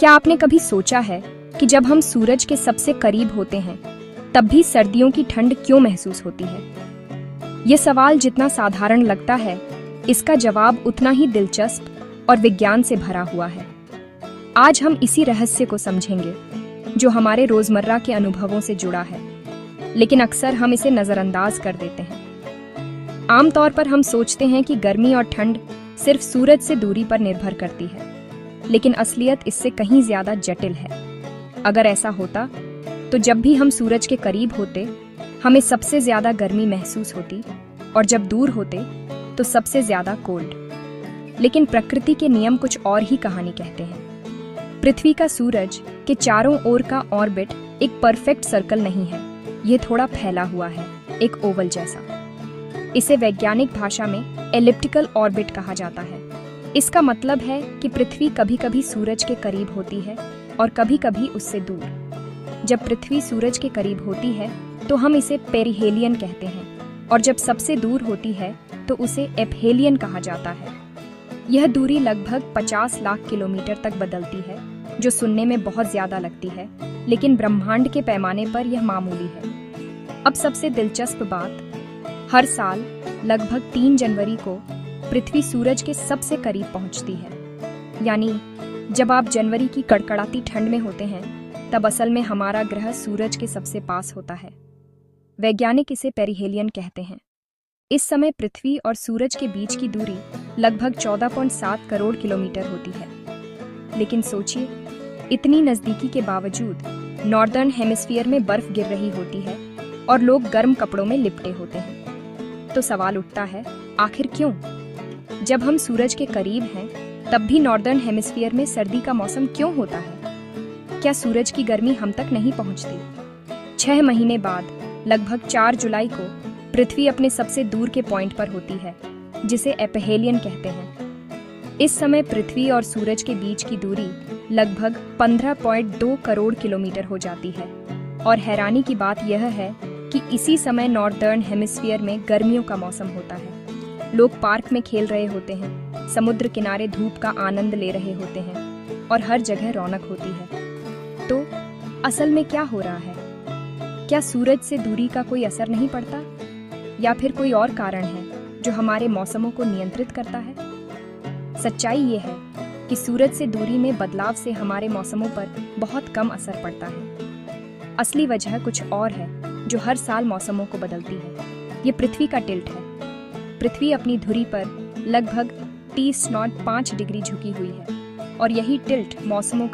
क्या आपने कभी सोचा है कि जब हम सूरज के सबसे करीब होते हैं तब भी सर्दियों की ठंड क्यों महसूस होती है? ये सवाल जितना साधारण लगता है, इसका जवाब उतना ही दिलचस्प और विज्ञान से भरा हुआ है। आज हम इसी रहस्य को समझेंगे जो हमारे रोजमर्रा के अनुभवों से जुड़ा है, लेकिन अक्सर हम इसे नजरअंदाज कर देते हैं। आमतौर पर हम सोचते हैं कि गर्मी और ठंड सिर्फ सूरज से दूरी पर निर्भर करती है, लेकिन असलियत इससे कहीं ज्यादा जटिल है। अगर ऐसा होता तो जब भी हम सूरज के करीब होते हमें सबसे ज्यादा गर्मी महसूस होती, और जब दूर होते तो सबसे ज्यादा कोल्ड। लेकिन प्रकृति के नियम कुछ और ही कहानी कहते हैं। पृथ्वी का सूरज के चारों ओर का ऑर्बिट एक परफेक्ट सर्कल नहीं है, यह थोड़ा फैला हुआ है, एक ओवल जैसा। इसे वैज्ञानिक भाषा में एलिप्टिकल ऑर्बिट कहा जाता है। इसका मतलब है कि पृथ्वी कभी कभी सूरज के करीब होती है और कभी कभी उससे दूर। जब पृथ्वी सूरज के करीब होती है तो हम इसे पेरिहेलियन कहते हैं, और जब सबसे दूर होती है तो उसे एपहेलियन कहा जाता है। यह दूरी लगभग 50 लाख किलोमीटर तक बदलती है, जो सुनने में बहुत ज्यादा लगती है, लेकिन ब्रह्मांड के पैमाने पर यह मामूली है। अब सबसे दिलचस्प बात, हर साल लगभग 3 जनवरी को पृथ्वी सूरज के सबसे करीब पहुंचती है। यानी जब आप जनवरी की कड़कड़ाती ठंड में होते हैं तब असल में हमारा ग्रह सूरज के सबसे पास होता है। वैज्ञानिक इसे पेरिहेलियन कहते हैं। इस समय पृथ्वी और सूरज के बीच की दूरी लगभग 14.7 करोड़ किलोमीटर होती है। लेकिन सोचिए, इतनी नजदीकी के बावजूद नॉर्दर्न हेमिस्फीयर में बर्फ गिर रही होती है और लोग गर्म कपड़ों में लिपटे होते हैं। तो सवाल उठता है, आखिर क्यों? जब हम सूरज के करीब हैं तब भी नॉर्दर्न हेमिस्फीयर में सर्दी का मौसम क्यों होता है? क्या सूरज की गर्मी हम तक नहीं पहुंचती? 6 महीने बाद लगभग 4 जुलाई को पृथ्वी अपने सबसे दूर के पॉइंट पर होती है, जिसे एपहेलियन कहते हैं। इस समय पृथ्वी और सूरज के बीच की दूरी लगभग 15.2 करोड़ किलोमीटर हो जाती है। और हैरानी की बात यह है कि इसी समय नॉर्दर्न हेमिस्फीयर में गर्मियों का मौसम होता है। लोग पार्क में खेल रहे होते हैं, समुद्र किनारे धूप का आनंद ले रहे होते हैं और हर जगह रौनक होती है। तो असल में क्या हो रहा है? क्या सूरज से दूरी का कोई असर नहीं पड़ता, या फिर कोई और कारण है जो हमारे मौसमों को नियंत्रित करता है? सच्चाई ये है कि सूरज से दूरी में बदलाव से हमारे मौसमों पर बहुत कम असर पड़ता है। असली वजह कुछ और है जो हर साल मौसमों को बदलती है। ये पृथ्वी का टिल्ट है। पृथ्वी अपनी धुरी पर लगभग 30.5 डिग्री झुकी हुई है, और यही टिल्ट मौसमों का